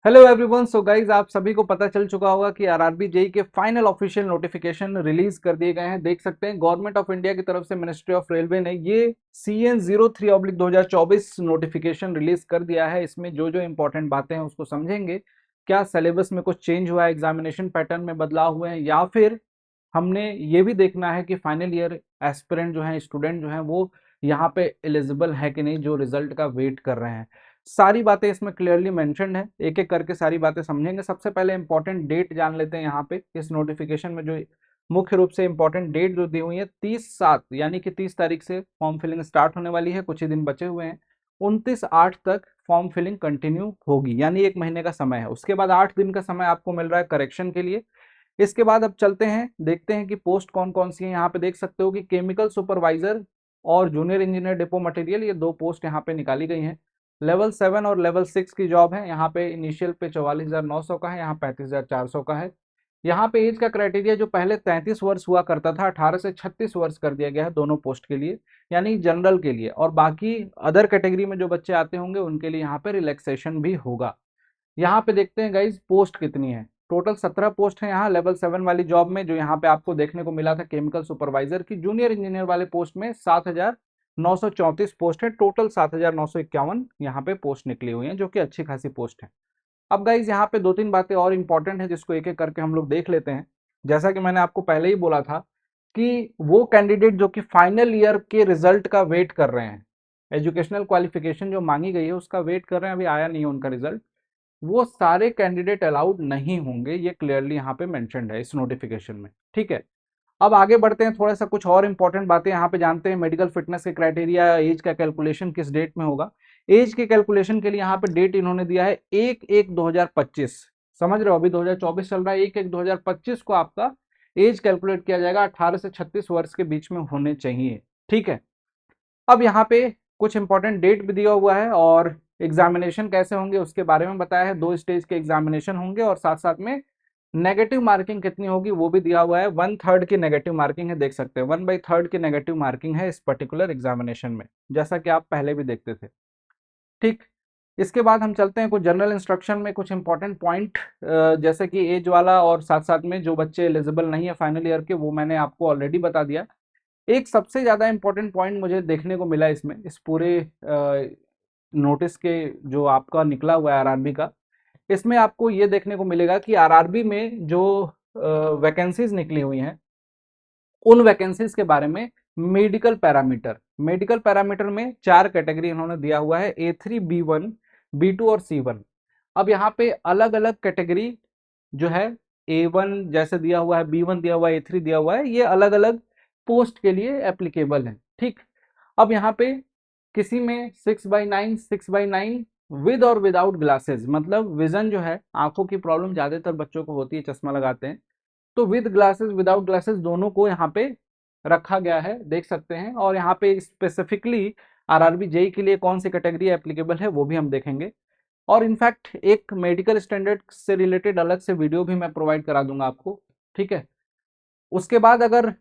Hello everyone. So guys, आप सभी को पता चल चुका होगा कि आरआरबी जेई के फाइनल ऑफिशियल नोटिफिकेशन रिलीज कर दिए गए हैं। देख सकते हैं गवर्नमेंट ऑफ इंडिया की तरफ से मिनिस्ट्री ऑफ रेलवे ने ये CN03/2024 नोटिफिकेशन रिलीज कर दिया है। इसमें जो जो इंपॉर्टेंट बातें हैं उसको समझेंगे। क्या सिलेबस में कुछ चेंज हुआ है, एग्जामिनेशन पैटर्न में बदलाव हुए हैं, या फिर हमने ये भी देखना है कि फाइनल ईयर एस्पिरेंट जो हैं, स्टूडेंट जो हैं, वो यहाँ पे एलिजिबल है कि नहीं, जो रिजल्ट का वेट कर रहे हैं। सारी बातें इसमें क्लियरली मेंशन्ड है, एक एक करके सारी बातें समझेंगे। सबसे पहले इंपॉर्टेंट डेट जान लेते हैं। यहाँ पे इस नोटिफिकेशन में जो मुख्य रूप से इंपॉर्टेंट डेट जो दी हुई है, 30/7 यानी कि 30 तारीख से फॉर्म फिलिंग स्टार्ट होने वाली है। कुछ ही दिन बचे हुए हैं, 29/8 तक फॉर्म फिलिंग कंटिन्यू होगी, यानी एक महीने का समय है। उसके बाद 8 दिन का समय आपको मिल रहा है करेक्शन के लिए। इसके बाद अब चलते हैं, देखते हैं कि पोस्ट कौन कौन सी है। यहाँ पे देख सकते हो कि केमिकल सुपरवाइजर और जूनियर इंजीनियर डिपो मटेरियल, ये दो पोस्ट यहाँ पे निकाली गई हैं। लेवल 7 और लेवल 6 की जॉब है। यहाँ पे इनिशियल पे 44,900 का है, यहाँ 35,400 का है। यहाँ पे एज का क्राइटेरिया जो पहले 33 वर्ष हुआ करता था, 18 से 36 वर्ष कर दिया गया है दोनों पोस्ट के लिए, यानी जनरल के लिए। और बाकी अदर कैटेगरी में जो बच्चे आते होंगे उनके लिए यहाँ पे रिलैक्सेशन भी होगा। यहाँ पे देखते हैं गाइज पोस्ट कितनी है। टोटल 17 पोस्ट है यहाँ लेवल 7 वाली जॉब में, जो यहाँ पे आपको देखने को मिला था केमिकल सुपरवाइजर की। जूनियर इंजीनियर वाले पोस्ट में 7,934 पोस्ट है। टोटल 7,951 यहाँ पे पोस्ट निकली हुई है, जो कि अच्छी खासी पोस्ट है। अब गाइज यहाँ पे दो तीन बातें और इंपॉर्टेंट है, जिसको एक एक करके हम लोग देख लेते हैं। जैसा कि मैंने आपको पहले ही बोला था कि वो कैंडिडेट जो कि फाइनल ईयर के रिजल्ट का वेट कर रहे हैं, एजुकेशनल क्वालिफिकेशन जो मांगी गई है उसका वेट कर रहे हैं, अभी आया नहीं है उनका रिजल्ट, वो सारे कैंडिडेट अलाउड नहीं होंगे। ये क्लियरली यहाँ पे मेंशन्ड है इस नोटिफिकेशन में। ठीक है, अब आगे बढ़ते हैं, थोड़ा सा कुछ और इंपॉर्टेंट बातें यहाँ पे जानते हैं। मेडिकल फिटनेस के क्राइटेरिया, एज का कैलकुलेशन किस डेट में होगा। एज के कैलकुलेशन के लिए यहाँ पे डेट इन्होंने दिया है 1/1/2025। समझ रहे हो, अभी 2024 चल रहा है, 1/1/2025 को आपका एज कैलकुलेट किया जाएगा। 18 से 36 वर्ष के बीच में होने चाहिए। ठीक है, अब यहाँ पे कुछ इंपॉर्टेंट डेट भी दिया हुआ है और एग्जामिनेशन कैसे होंगे उसके बारे में बताया है। 2 स्टेज के एग्जामिनेशन होंगे और साथ साथ में नेगेटिव मार्किंग कितनी होगी वो भी दिया हुआ है। 1/3 की नेगेटिव मार्किंग है, देख सकते हैं 1/3 की नेगेटिव मार्किंग है इस पर्टिकुलर एग्जामिनेशन में, जैसा कि आप पहले भी देखते थे। ठीक, इसके बाद हम चलते हैं कुछ जनरल इंस्ट्रक्शन में कुछ इंपॉर्टेंट पॉइंट, जैसे कि एज वाला और साथ साथ में जो बच्चे एलिजिबल नहीं है फाइनल ईयर के, वो मैंने आपको ऑलरेडी बता दिया। एक सबसे ज्यादा इंपॉर्टेंट पॉइंट मुझे देखने को मिला इसमें, इस पूरे नोटिस के जो आपका निकला हुआ है आरआरबी का, इसमें आपको ये देखने को मिलेगा कि आरआरबी में जो वैकेंसीज निकली हुई हैं, उन वैकेंसीज के बारे में मेडिकल पैरामीटर में 4 कैटेगरी इन्होंने दिया हुआ है, A3, B1, B2 और C1। अब यहाँ पे अलग अलग कैटेगरी जो है, A1 जैसे दिया हुआ है, B1 दिया हुआ है, A3 दिया हुआ है, ये अलग अलग पोस्ट के लिए एप्लीकेबल है। ठीक, अब यहाँ पे किसी में 6/9, 6/9 विद और विदाउट ग्लासेस, मतलब विजन जो है, आंखों की प्रॉब्लम ज्यादातर बच्चों को होती है, चश्मा लगाते हैं, तो विद ग्लासेस विदाउट ग्लासेस दोनों को यहाँ पे रखा गया है, देख सकते हैं। और यहाँ पे स्पेसिफिकली आरआरबी जेई के लिए कौन सी कैटेगरी एप्लीकेबल है वो भी हम देखेंगे। और इनफैक्ट एक मेडिकल स्टैंडर्ड से रिलेटेड अलग से वीडियो भी मैं प्रोवाइड करा दूंगा आपको। ठीक है, उसके बाद अगर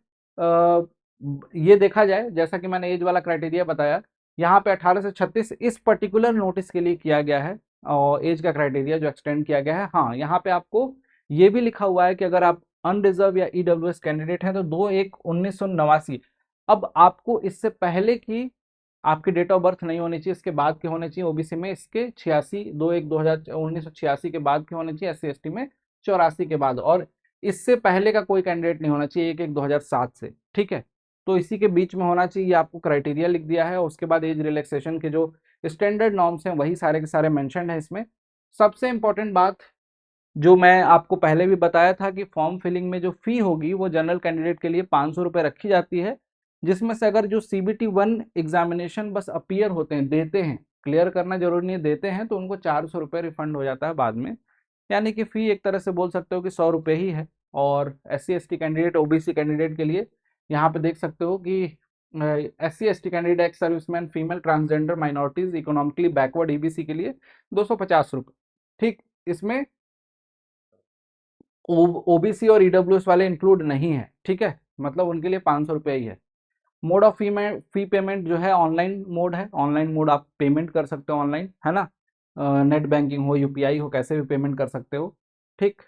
ये देखा जाए, जैसा कि मैंने एज वाला क्राइटेरिया बताया, यहाँ पे 18 से 36 इस पर्टिकुलर नोटिस के लिए किया गया है, और एज का क्राइटेरिया जो एक्सटेंड किया गया है। हाँ, यहाँ पे आपको ये भी लिखा हुआ है कि अगर आप अनरिजर्व या ईडब्ल्यूएस कैंडिडेट हैं तो 2/1/1989, अब आपको इससे पहले की आपकी डेट ऑफ बर्थ नहीं होनी चाहिए, इसके बाद के होने चाहिए। ओबीसी में इसके 86, 2/1/1986 के बाद के होने चाहिए, SC/ST में 84 के बाद, और इससे पहले का कोई कैंडिडेट नहीं होना चाहिए 1/1/2007 से। ठीक है, तो इसी के बीच में होना चाहिए, आपको क्राइटेरिया लिख दिया है। उसके बाद एज रिलैक्सेशन के जो स्टैंडर्ड नॉर्म्स हैं वही सारे के सारे मेंशन्ड है इसमें। सबसे इंपॉर्टेंट बात जो मैं आपको पहले भी बताया था कि फॉर्म फिलिंग में जो फी होगी वो जनरल कैंडिडेट के लिए 500 रुपये रखी जाती है, जिसमें से अगर जो CBT 1 एग्जामिनेशन बस अपीयर होते हैं, देते हैं, क्लियर करना जरूरी नहीं है, देते हैं, तो उनको 400 रुपये रिफंड हो जाता है बाद में। यानी कि फी एक तरह से बोल सकते हो कि 100 रुपये ही है। और SC/ST कैंडिडेट, OBC कैंडिडेट के लिए यहाँ पे देख सकते हो कि SC/ST candidate, ex serviceman, female, transgender, minorities, economically backward, EBC के लिए 250 रुपये। ठीक, इसमें OBC और ईडब्ल्यूएस वाले इंक्लूड नहीं है। ठीक है, मतलब उनके लिए 500 रुपये ही है। मोड ऑफ फी पेमेंट जो है ऑनलाइन मोड है, ऑनलाइन मोड आप पेमेंट कर सकते हो ऑनलाइन, है ना। नेट बैंकिंग हो, यूपीआई हो, कैसे भी पेमेंट कर सकते हो। ठीक।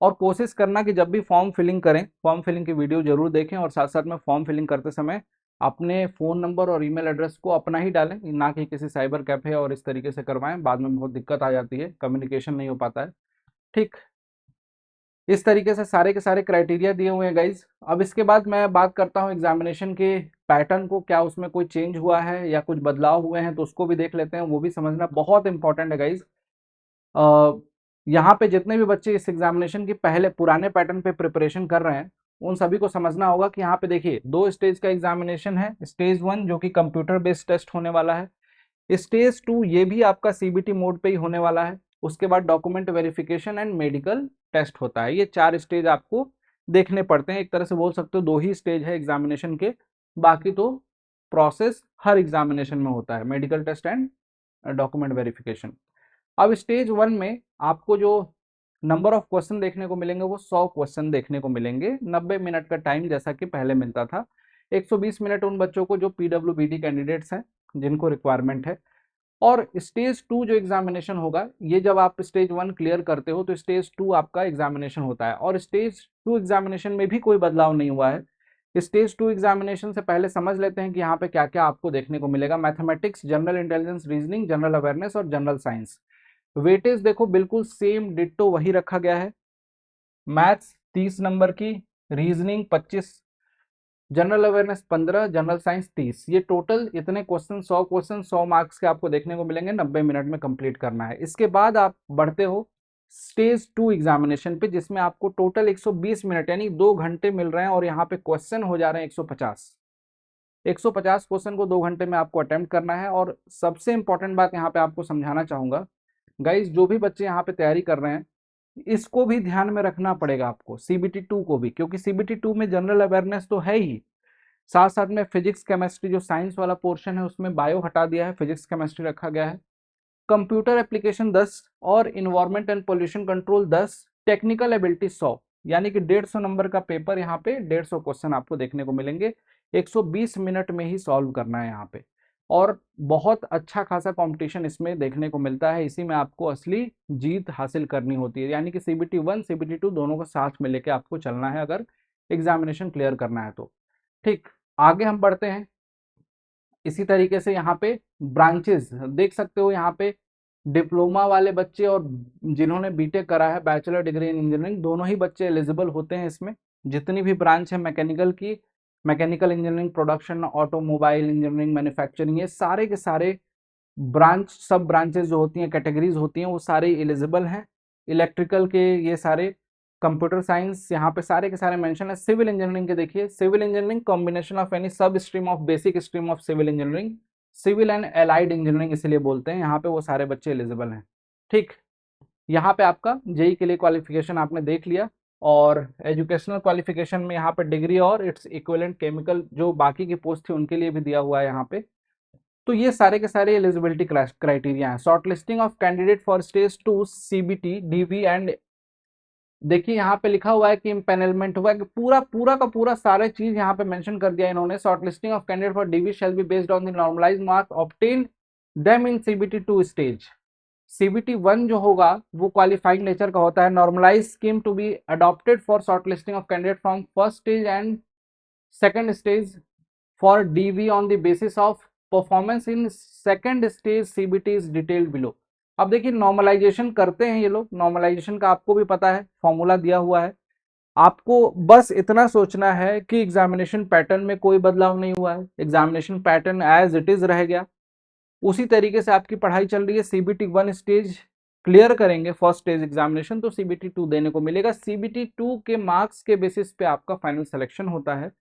और कोशिश करना कि जब भी फॉर्म फिलिंग करें, फॉर्म फिलिंग की वीडियो जरूर देखें, और साथ साथ में फॉर्म फिलिंग करते समय अपने फ़ोन नंबर और ईमेल एड्रेस को अपना ही डालें, ना कि किसी साइबर कैफे और इस तरीके से करवाएं, बाद में बहुत दिक्कत आ जाती है, कम्युनिकेशन नहीं हो पाता है। ठीक। इस तरीके से सारे के सारे क्राइटेरिया दिए हुए हैं गाइज। अब इसके बाद मैं बात करता हूँ एग्जामिनेशन के पैटर्न को, क्या उसमें कोई चेंज हुआ है या कुछ बदलाव हुए हैं, तो उसको भी देख लेते हैं, वो भी समझना बहुत इंपॉर्टेंट है गाइज। यहाँ पे जितने भी बच्चे इस एग्जामिनेशन की पहले पुराने पैटर्न पे प्रिपरेशन कर रहे हैं, उन सभी को समझना होगा कि यहाँ पे देखिए 2 स्टेज का एग्जामिनेशन है। स्टेज 1 जो कि कंप्यूटर बेस्ड टेस्ट होने वाला है, स्टेज 2 ये भी आपका सीबीटी मोड पे ही होने वाला है। उसके बाद document verification and medical test होता है। ये 4 स्टेज आपको देखने पड़ते हैं। एक तरह से बोल सकते हो 2 ही स्टेज है एग्जामिनेशन के, बाकी तो प्रोसेस हर एग्जामिनेशन में होता है, medical test and document verification. अब स्टेज 1 में आपको जो नंबर ऑफ क्वेश्चन देखने को मिलेंगे वो 100 क्वेश्चन देखने को मिलेंगे। 90 मिनट का टाइम जैसा कि पहले मिलता था। 120 मिनट उन बच्चों को जो पीडब्ल्यूबीडी कैंडिडेट्स हैं, जिनको रिक्वायरमेंट है। और स्टेज 2 जो एग्जामिनेशन होगा, ये जब आप स्टेज 1 क्लियर करते हो तो स्टेज 2 आपका एग्जामिनेशन होता है। और स्टेज 2 एग्जामिनेशन में भी कोई बदलाव नहीं हुआ है। स्टेज 2 एग्जामिनेशन से पहले समझ लेते हैं कि यहाँ पे क्या क्या आपको देखने को मिलेगा। Mathematics, general intelligence, reasoning, general awareness और जनरल साइंस। वेटेज देखो बिल्कुल सेम डिट्टो वही रखा गया है। मैथ्स 30 नंबर की, reasoning 25, general awareness 15, general science 30। ये टोटल इतने क्वेश्चन, 100 क्वेश्चन 100 मार्क्स के आपको देखने को मिलेंगे। 90 मिनट में कंप्लीट करना है। इसके बाद आप बढ़ते हो स्टेज 2 एग्जामिनेशन पे, जिसमें आपको टोटल 120 मिनट यानी 2 घंटे मिल रहे हैं, और यहाँ पे क्वेश्चन हो जा रहे हैं 150। 150 क्वेश्चन को 2 घंटे में आपको अटेम्प्ट करना है। और सबसे इंपॉर्टेंट बात यहाँ पे आपको समझाना चाहूंगा गाइज, जो भी बच्चे यहाँ पे तैयारी कर रहे हैं, इसको भी ध्यान में रखना पड़ेगा आपको, सीबीटी 2 को भी, क्योंकि सीबीटी 2 में जनरल अवेयरनेस तो है ही, साथ साथ में फिजिक्स केमिस्ट्री जो साइंस वाला पोर्शन है उसमें बायो हटा दिया है, फिजिक्स केमिस्ट्री रखा गया है। कंप्यूटर एप्लीकेशन 10 और environment and pollution control 10, technical ability 100, यानी कि 150 नंबर का पेपर, यहाँ पे 150 क्वेश्चन आपको देखने को मिलेंगे। 120 मिनट में ही सॉल्व करना है यहाँ पे। और बहुत अच्छा खासा कंपटीशन इसमें देखने को मिलता है। इसी में आपको असली जीत हासिल करनी होती है, यानी कि सीबीटी 1 सीबीटी 2 दोनों को साथ में लेके आपको चलना है अगर एग्जामिनेशन क्लियर करना है तो। ठीक। आगे हम बढ़ते हैं। इसी तरीके से यहाँ पे ब्रांचेस देख सकते हो। यहाँ पे डिप्लोमा वाले बच्चे और जिन्होंने बीटेक करा है, बैचलर डिग्री इन इंजीनियरिंग, दोनों ही बच्चे एलिजिबल होते हैं इसमें। जितनी भी ब्रांच है मैकेनिकल की, mechanical engineering, production, automobile engineering, manufacturing, ये सारे के सारे ब्रांच, सब ब्रांचेस जो होती हैं, कैटेगरीज होती हैं, वो सारे एलिजिबल हैं। इलेक्ट्रिकल के ये सारे, कंप्यूटर साइंस यहाँ पे सारे के सारे मेंशन है। सिविल इंजीनियरिंग के देखिए, civil engineering combination of any sub stream of basic stream of civil engineering, civil and allied engineering इसलिए बोलते हैं, यहाँ पे वो सारे बच्चे एलिजिबल हैं। ठीक। यहाँ पे आपका जेई के लिए क्वालिफिकेशन आपने देख लिया, और एजुकेशनल क्वालिफिकेशन में यहाँ पे डिग्री और इट्स इक्विवेलेंट केमिकल, जो बाकी की पोस्ट थी उनके लिए भी दिया हुआ है यहाँ पे। तो ये सारे के सारे एलिजिबिलिटी क्राइटेरिया हैं। Short listing of candidate for stage 2 CBT DV and, देखिए यहाँ पे लिखा हुआ है कि इम्पेनलमेंट हुआ है, कि पूरा पूरा का पूरा सारे चीज यहाँ पे मेंशन कर दिया इन्होंने। Short listing of candidate for DV shall be based on the normalized marks obtain them in CBT 2 stage. CBT 1 जो होगा वो क्वालिफाइंग नेचर का होता है। Normalize scheme to be adopted for short listing of candidate from first stage and second stage for DV on the basis of performance in second stage CBT is detailed below. अब देखिए normalisation करते हैं ये लोग, normalisation का आपको भी पता है, फॉर्मूला दिया हुआ है। आपको बस इतना सोचना है कि एग्जामिनेशन पैटर्न में कोई बदलाव नहीं हुआ है, examination pattern as it is रह गया। उसी तरीके से आपकी पढ़ाई चल रही है। सीबीटी 1 स्टेज क्लियर करेंगे फर्स्ट स्टेज एग्जामिनेशन, तो सीबीटी 2 देने को मिलेगा। सीबीटी 2 के मार्क्स के बेसिस पे आपका फाइनल सिलेक्शन होता है,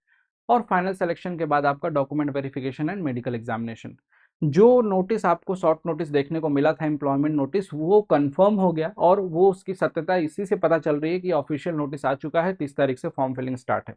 और फाइनल सिलेक्शन के बाद आपका document verification and medical examination. जो नोटिस आपको शॉर्ट नोटिस देखने को मिला था, एम्प्लॉयमेंट नोटिस, वो कंफर्म हो गया, और वो उसकी सत्यता इसी से पता चल रही है कि ऑफिशियल नोटिस आ चुका है। 30 तारीख से फॉर्म फिलिंग स्टार्ट है।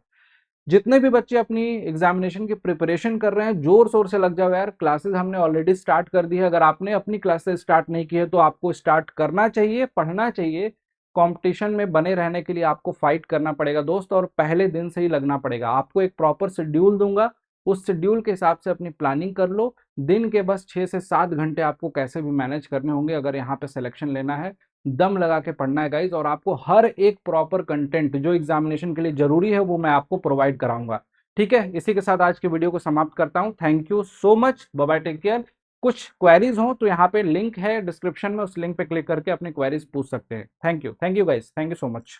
जितने भी बच्चे अपनी एग्जामिनेशन की प्रिपरेशन कर रहे हैं, जोर शोर से लग जाओ यार। क्लासेस हमने ऑलरेडी स्टार्ट कर दी है। अगर आपने अपनी क्लासेस स्टार्ट नहीं की है तो आपको स्टार्ट करना चाहिए, पढ़ना चाहिए। कंपटीशन में बने रहने के लिए आपको फाइट करना पड़ेगा दोस्त, और पहले दिन से ही लगना पड़ेगा। आपको एक प्रॉपर शेड्यूल दूंगा, उस शेड्यूल के हिसाब से अपनी प्लानिंग कर लो। दिन के बस 6 से 7 घंटे आपको कैसे भी मैनेज करने होंगे अगर यहाँ पे सिलेक्शन लेना है। दम लगा के पढ़ना है गाइज, और आपको हर एक प्रॉपर कंटेंट जो एग्जामिनेशन के लिए जरूरी है वो मैं आपको प्रोवाइड कराऊंगा। ठीक है, इसी के साथ आज की वीडियो को समाप्त करता हूं। Thank you so much, bye bye, take care. कुछ क्वेरीज हो तो यहाँ पे लिंक है डिस्क्रिप्शन में, उस लिंक पे क्लिक करके अपनी क्वेरीज पूछ सकते हैं। Thank you guys, thank you so much.